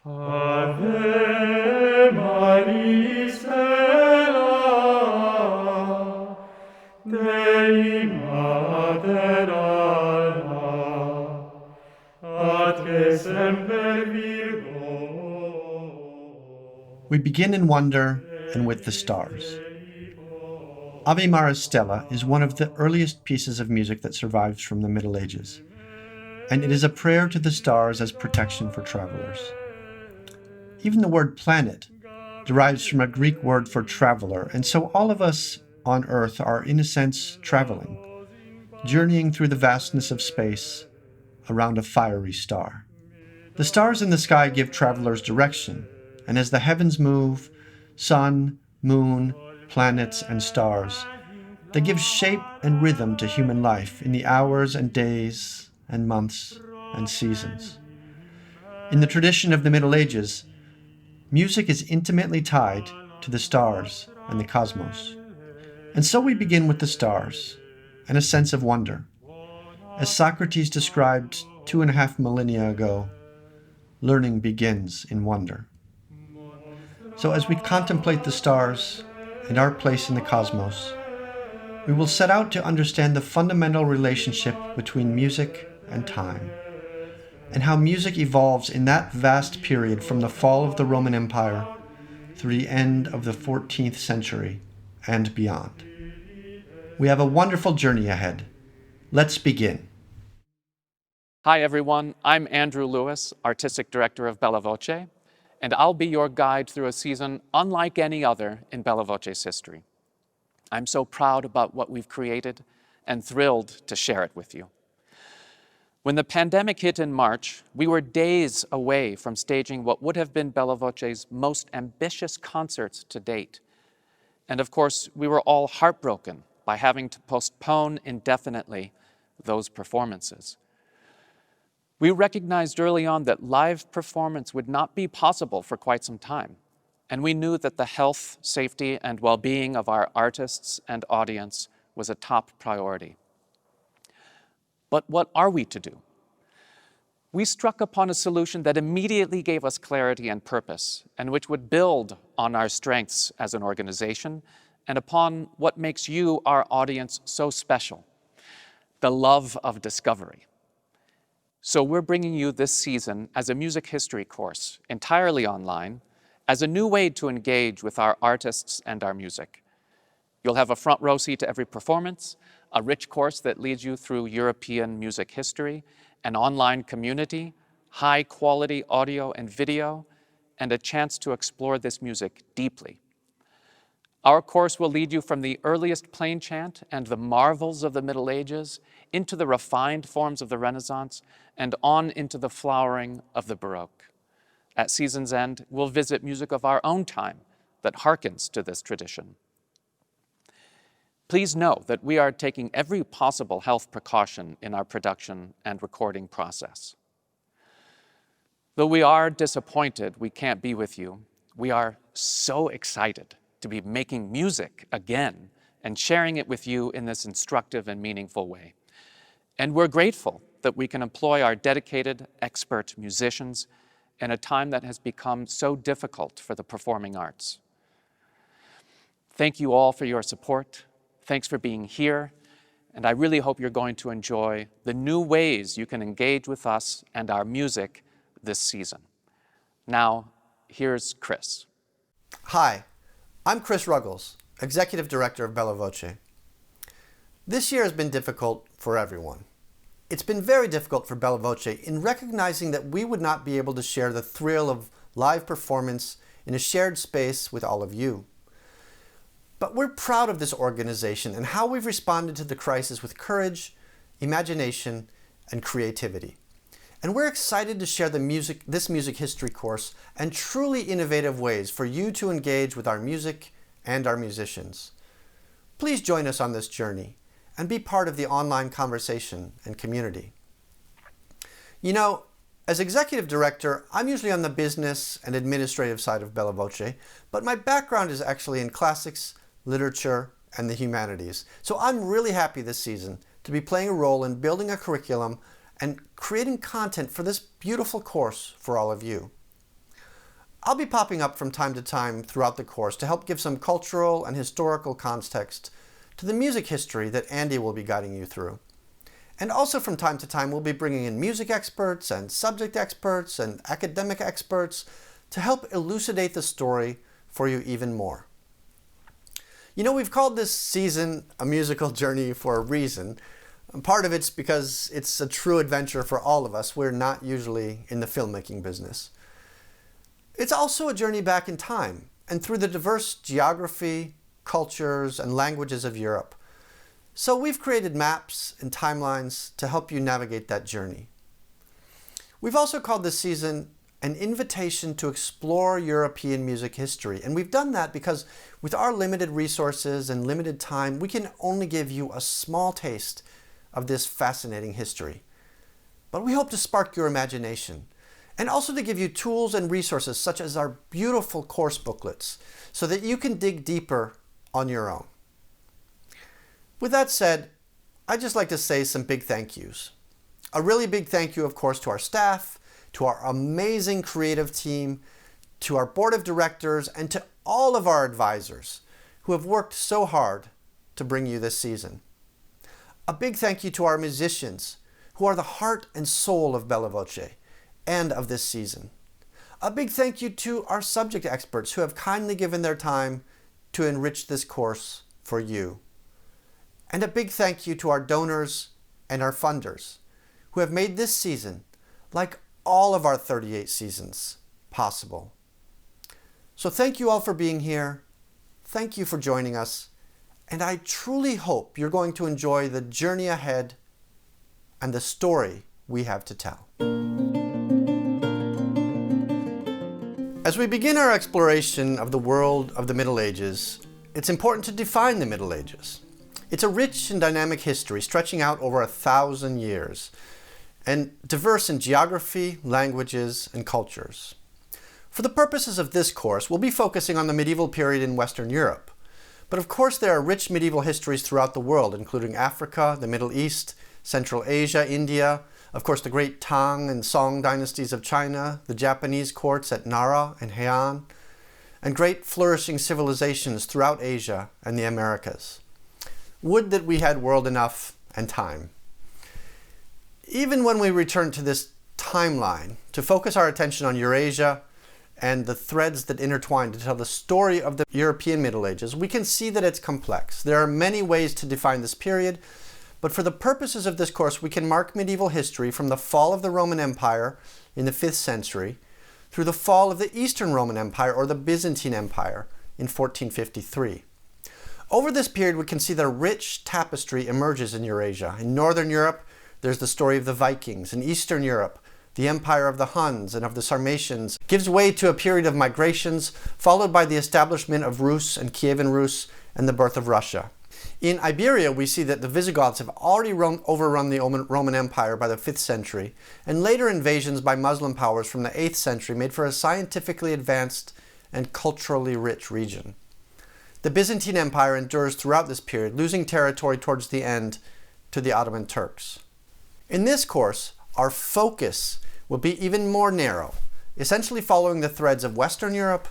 Ave Maris Stella, Dei Mater alba, atque semper Virgo. We begin in wonder and with the stars. Ave Maris Stella is one of the earliest pieces of music that survives from the Middle Ages, and it is a prayer to the stars as protection for travelers. Even the word planet derives from a Greek word for traveler, and so all of us on Earth are, in a sense, traveling, journeying through the vastness of space around a fiery star. The stars in the sky give travelers direction, and as the heavens move, sun, moon, planets, and stars, they give shape and rhythm to human life in the hours and days and months and seasons. In the tradition of the Middle Ages, music is intimately tied to the stars and the cosmos. And so we begin with the stars and a sense of wonder. As Socrates described 2.5 millennia ago, learning begins in wonder. So as we contemplate the stars and our place in the cosmos, we will set out to understand the fundamental relationship between music and time, and how music evolves in that vast period from the fall of the Roman Empire through the end of the 14th century and beyond. We have a wonderful journey ahead. Let's begin. Hi, everyone. I'm Andrew Lewis, Artistic Director of Bella Voce, and I'll be your guide through a season unlike any other in Bella Voce's history. I'm so proud about what we've created and thrilled to share it with you. When the pandemic hit in March, we were days away from staging what would have been Bella Voce's most ambitious concerts to date. And of course, we were all heartbroken by having to postpone indefinitely those performances. We recognized early on that live performance would not be possible for quite some time, and we knew that the health, safety, and well-being of our artists and audience was a top priority. But what are we to do? We struck upon a solution that immediately gave us clarity and purpose, and which would build on our strengths as an organization and upon what makes you, our audience, so special: the love of discovery. So we're bringing you this season as a music history course, entirely online, as a new way to engage with our artists and our music. You'll have a front row seat to every performance, a rich course that leads you through European music history, an online community, high-quality audio and video, and a chance to explore this music deeply. Our course will lead you from the earliest plain chant and the marvels of the Middle Ages into the refined forms of the Renaissance and on into the flowering of the Baroque. At season's end, we'll visit music of our own time that harkens to this tradition. Please know that we are taking every possible health precaution in our production and recording process. Though we are disappointed we can't be with you, we are so excited to be making music again and sharing it with you in this instructive and meaningful way. And we're grateful that we can employ our dedicated, expert musicians in a time that has become so difficult for the performing arts. Thank you all for your support. Thanks for being here. And I really hope you're going to enjoy the new ways you can engage with us and our music this season. Now, here's Chris. Hi, I'm Chris Ruggles, Executive Director of Bella Voce. This year has been difficult for everyone. It's been very difficult for Bella Voce in recognizing that we would not be able to share the thrill of live performance in a shared space with all of you. But we're proud of this organization and how we've responded to the crisis with courage, imagination, and creativity. And we're excited to share this music history course and truly innovative ways for you to engage with our music and our musicians. Please join us on this journey and be part of the online conversation and community. You know, as Executive Director, I'm usually on the business and administrative side of Bella Voce, but my background is actually in classics, literature, and the humanities. So I'm really happy this season to be playing a role in building a curriculum and creating content for this beautiful course for all of you. I'll be popping up from time to time throughout the course to help give some cultural and historical context to the music history that Andy will be guiding you through. And also from time to time, we'll be bringing in music experts and subject experts and academic experts to help elucidate the story for you even more. You know, we've called this season a musical journey for a reason. Part of it's because it's a true adventure for all of us. We're not usually in the filmmaking business. It's also a journey back in time and through the diverse geography, cultures, and languages of Europe. So we've created maps and timelines to help you navigate that journey. We've also called this season an invitation to explore European music history. And we've done that because with our limited resources and limited time, we can only give you a small taste of this fascinating history. But we hope to spark your imagination and also to give you tools and resources such as our beautiful course booklets so that you can dig deeper on your own. With that said, I'd just like to say some big thank yous. A really big thank you, of course, to our staff, to our amazing creative team, to our board of directors, and to all of our advisors who have worked so hard to bring you this season. A big thank you to our musicians who are the heart and soul of Bella Voce and of this season. A big thank you to our subject experts who have kindly given their time to enrich this course for you. And a big thank you to our donors and our funders who have made this season, like all of our 38 seasons, possible. So thank you all for being here. Thank you for joining us. And I truly hope you're going to enjoy the journey ahead and the story we have to tell. As we begin our exploration of the world of the Middle Ages, it's important to define the Middle Ages. It's a rich and dynamic history stretching out over 1,000 years and diverse in geography, languages, and cultures. For the purposes of this course, we'll be focusing on the medieval period in Western Europe. But of course there are rich medieval histories throughout the world, including Africa, the Middle East, Central Asia, India, of course the great Tang and Song dynasties of China, the Japanese courts at Nara and Heian, and great flourishing civilizations throughout Asia and the Americas. Would that we had world enough and time. Even when we return to this timeline to focus our attention on Eurasia and the threads that intertwine to tell the story of the European Middle Ages, we can see that it's complex. There are many ways to define this period, but for the purposes of this course, we can mark medieval history from the fall of the Roman Empire in the 5th century through the fall of the Eastern Roman Empire or the Byzantine Empire in 1453. Over this period, we can see that a rich tapestry emerges in Eurasia. In Northern Europe, there's the story of the Vikings. In Eastern Europe, the empire of the Huns and of the Sarmatians gives way to a period of migrations, followed by the establishment of Rus and Kievan Rus and the birth of Russia. In Iberia, we see that the Visigoths have already overrun the Roman Empire by the 5th century, and later invasions by Muslim powers from the 8th century made for a scientifically advanced and culturally rich region. The Byzantine Empire endures throughout this period, losing territory towards the end to the Ottoman Turks. In this course, our focus will be even more narrow, essentially following the threads of Western Europe,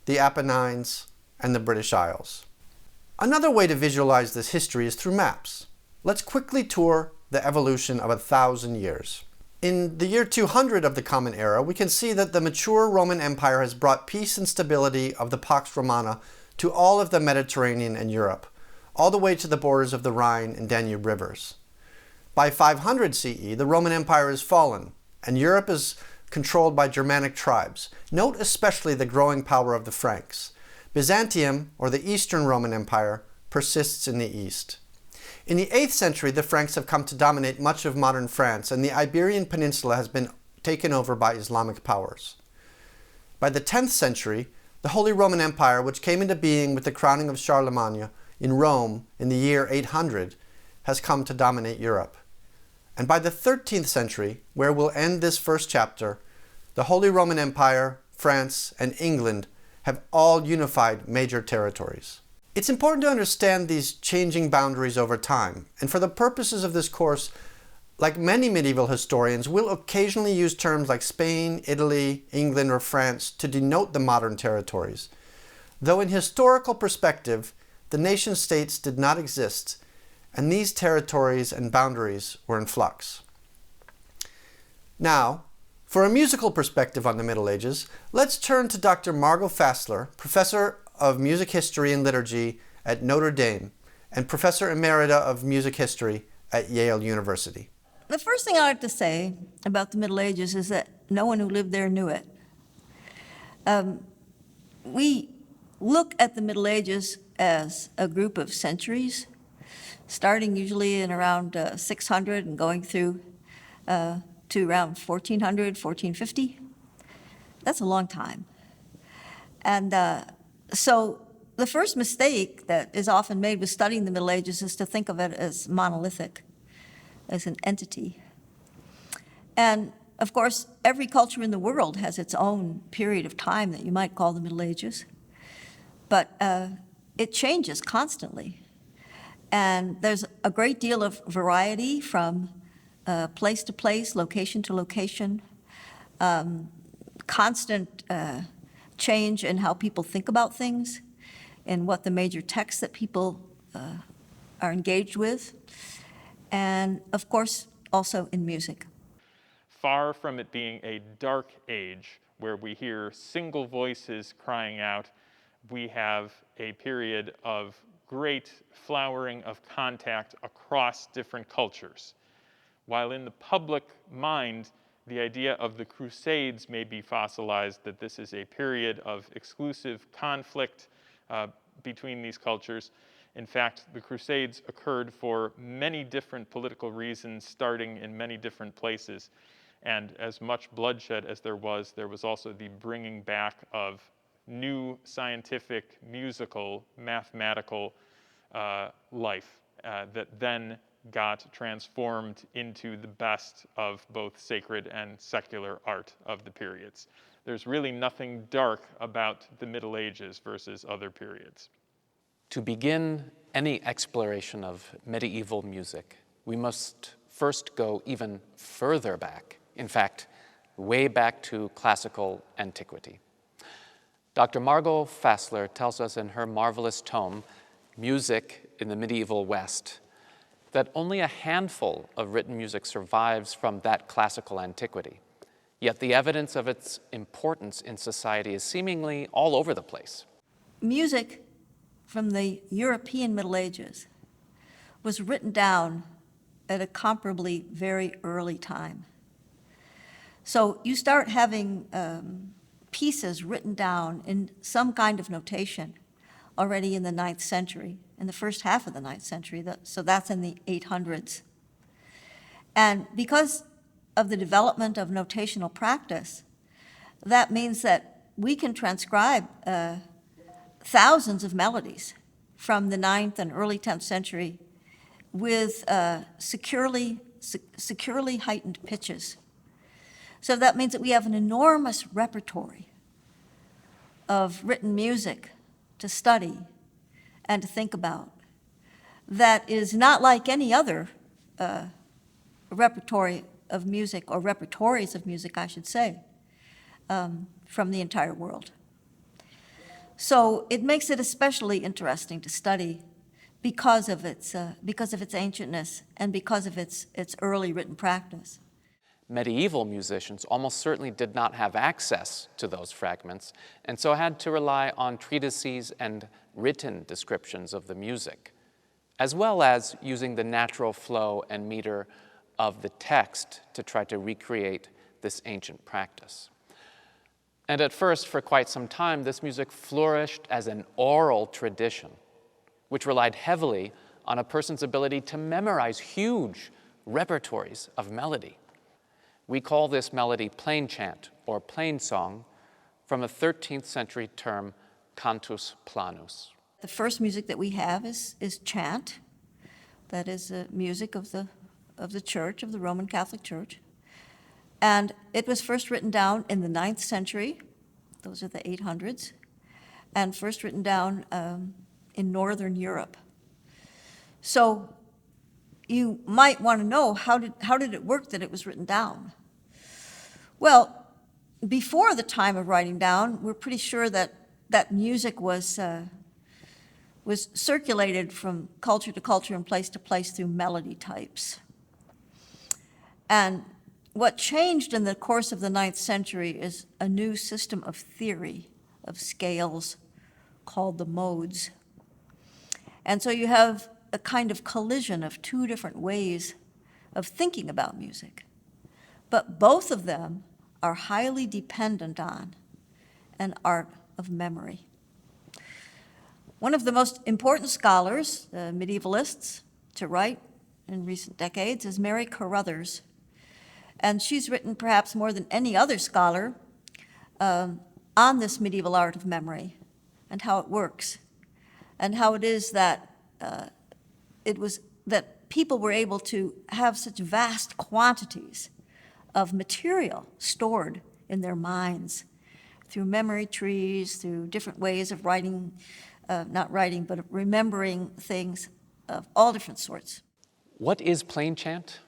the Apennines, and the British Isles. Another way to visualize this history is through maps. Let's quickly tour the evolution of 1,000 years. In the year 200 of the Common Era, we can see that the mature Roman Empire has brought peace and stability of the Pax Romana to all of the Mediterranean and Europe, all the way to the borders of the Rhine and Danube rivers. By 500 CE, the Roman Empire has fallen, and Europe is controlled by Germanic tribes. Note especially the growing power of the Franks. Byzantium, or the Eastern Roman Empire, persists in the east. In the 8th century, the Franks have come to dominate much of modern France, and the Iberian Peninsula has been taken over by Islamic powers. By the 10th century, the Holy Roman Empire, which came into being with the crowning of Charlemagne in Rome in the year 800, has come to dominate Europe. And by the 13th century, where we'll end this first chapter, the Holy Roman Empire, France, and England have all unified major territories. It's important to understand these changing boundaries over time, and for the purposes of this course, like many medieval historians, will occasionally use terms like Spain, Italy, England, or France to denote the modern territories, though in historical perspective, the nation-states did not exist, and these territories and boundaries were in flux. Now, for a musical perspective on the Middle Ages, let's turn to Dr. Margot Fassler, Professor of Music History and Liturgy at Notre Dame and Professor Emerita of Music History at Yale University. The first thing I like to say about the Middle Ages is that no one who lived there knew it. We look at the Middle Ages as a group of centuries, starting usually in around 600 and going through to around 1400, 1450. That's a long time. And so the first mistake that is often made with studying the Middle Ages is to think of it as monolithic, as an entity. And of course, every culture in the world has its own period of time that you might call the Middle Ages, but it changes constantly. And there's a great deal of variety from place to place, location to location, constant change in how people think about things, and what the major texts that people are engaged with, and of course, also in music. Far from it being a dark age where we hear single voices crying out, we have a period of great flowering of contact across different cultures. While in the public mind, the idea of the Crusades may be fossilized, that this is a period of exclusive conflict between these cultures. In fact, the Crusades occurred for many different political reasons, starting in many different places. And as much bloodshed as there was also the bringing back of new scientific, musical, mathematical life that then got transformed into the best of both sacred and secular art of the periods. There's really nothing dark about the Middle Ages versus other periods. To begin any exploration of medieval music, we must first go even further back, in fact, way back to classical antiquity. Dr. Margot Fassler tells us in her marvelous tome, Music in the Medieval West, that only a handful of written music survives from that classical antiquity. Yet the evidence of its importance in society is seemingly all over the place. Music from the European Middle Ages was written down at a comparably very early time. So you start having pieces written down in some kind of notation already in the 9th century, in the first half of the 9th century, so that's in the 800s. And because of the development of notational practice, that means that we can transcribe thousands of melodies from the 9th and early 10th century with securely heightened pitches. So that means that we have an enormous repertory of written music to study and to think about that is not like any other repertory of music, or repertories of music, I should say, from the entire world. So it makes it especially interesting to study because of its ancientness and because of its early written practice. Medieval musicians almost certainly did not have access to those fragments, and so had to rely on treatises and written descriptions of the music, as well as using the natural flow and meter of the text to try to recreate this ancient practice. And at first, for quite some time, this music flourished as an oral tradition, which relied heavily on a person's ability to memorize huge repertories of melody. We call this melody plain chant or plain song, from a 13th century term, cantus planus. The first music that we have is chant. That is the music of the Church, of the Roman Catholic Church. And it was first written down in the 9th century, those are the 800s, and first written down in Northern Europe. So you might want to know how did it work that it was written down? Well, before the time of writing down, we're pretty sure that music was circulated from culture to culture and place to place through melody types. And what changed in the course of the 9th century is a new system of theory of scales called the modes. And so you have a kind of collision of two different ways of thinking about music. But both of them are highly dependent on an art of memory. One of the most important scholars, medievalists, to write in recent decades is Mary Carruthers. And she's written perhaps more than any other scholar on this medieval art of memory and how it works, and how it is that that people were able to have such vast quantities of material stored in their minds through memory trees, through different ways of writing, not writing, but remembering things of all different sorts. What is plain chant?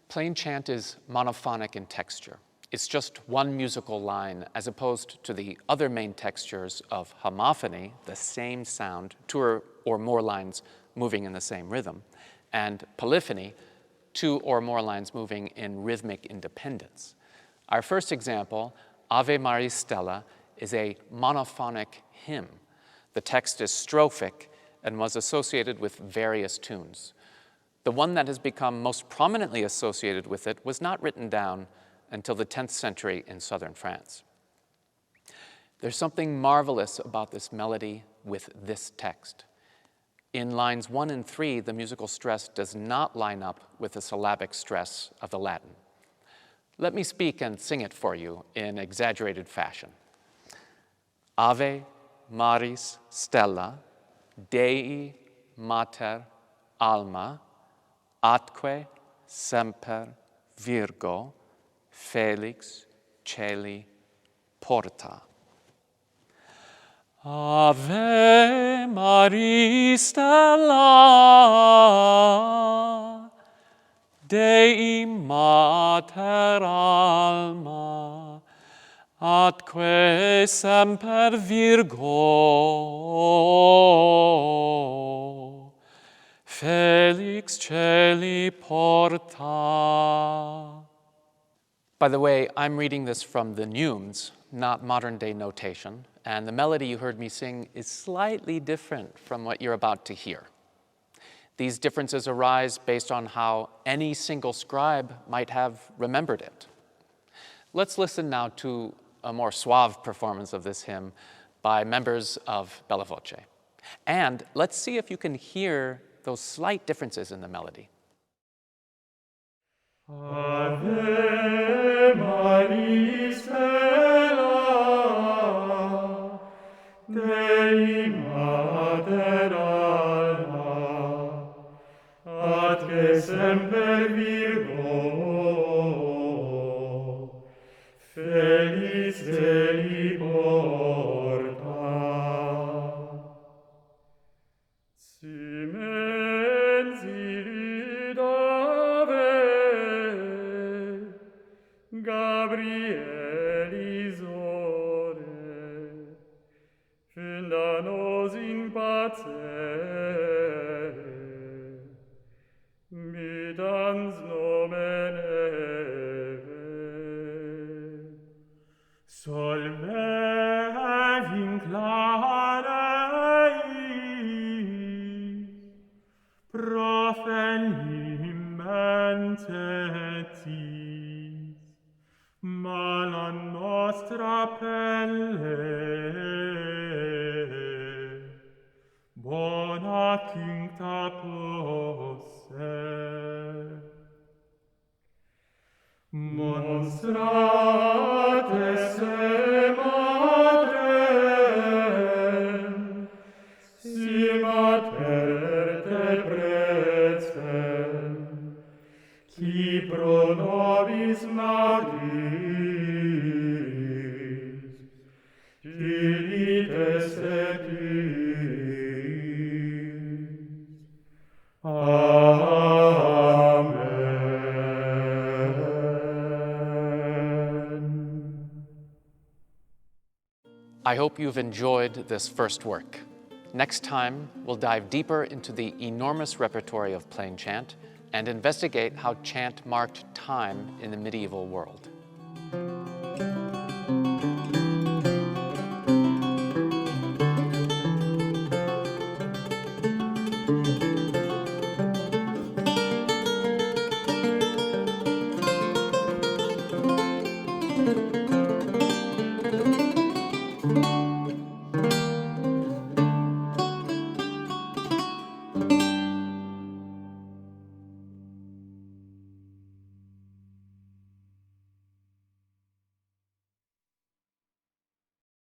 Plain chant is monophonic in texture. It's just one musical line as opposed to the other main textures of homophony, the same sound, two or more lines moving in the same rhythm, and polyphony, two or more lines moving in rhythmic independence. Our first example, Ave Maris Stella, is a monophonic hymn. The text is strophic and was associated with various tunes. The one that has become most prominently associated with it was not written down until the 10th century in southern France. There's something marvelous about this melody with this text. In lines 1 and 3, the musical stress does not line up with the syllabic stress of the Latin. Let me speak and sing it for you in exaggerated fashion. Ave Maris Stella, Dei Mater Alma, atque semper Virgo, Felix Celi Porta. Ave Maris Stella, Dei Mater Alma, atque semper Virgo, Felix Celi Porta. By the way, I'm reading this from the neumes, not modern-day notation, and the melody you heard me sing is slightly different from what you're about to hear. These differences arise based on how any single scribe might have remembered it. Let's listen now to a more suave performance of this hymn by members of Bella Voce. And let's see if you can hear those slight differences in the melody. Ave Maris Stella, Dei Mater Alma, atque semper Virgo, Felix Celi Porta. Simen Sirid Ave, Gabrielis ore, funda nos in pace, mitans nomen Eve. Solve vinclareis, profellim mentetis, mala nostra pelle, bona cincta posse. Monstrate se matrem, si mater te pretzem, qui pro nobis magis, dilites etis. Amen. I hope you've enjoyed this first work. Next time, we'll dive deeper into the enormous repertory of plain chant and investigate how chant marked time in the medieval world.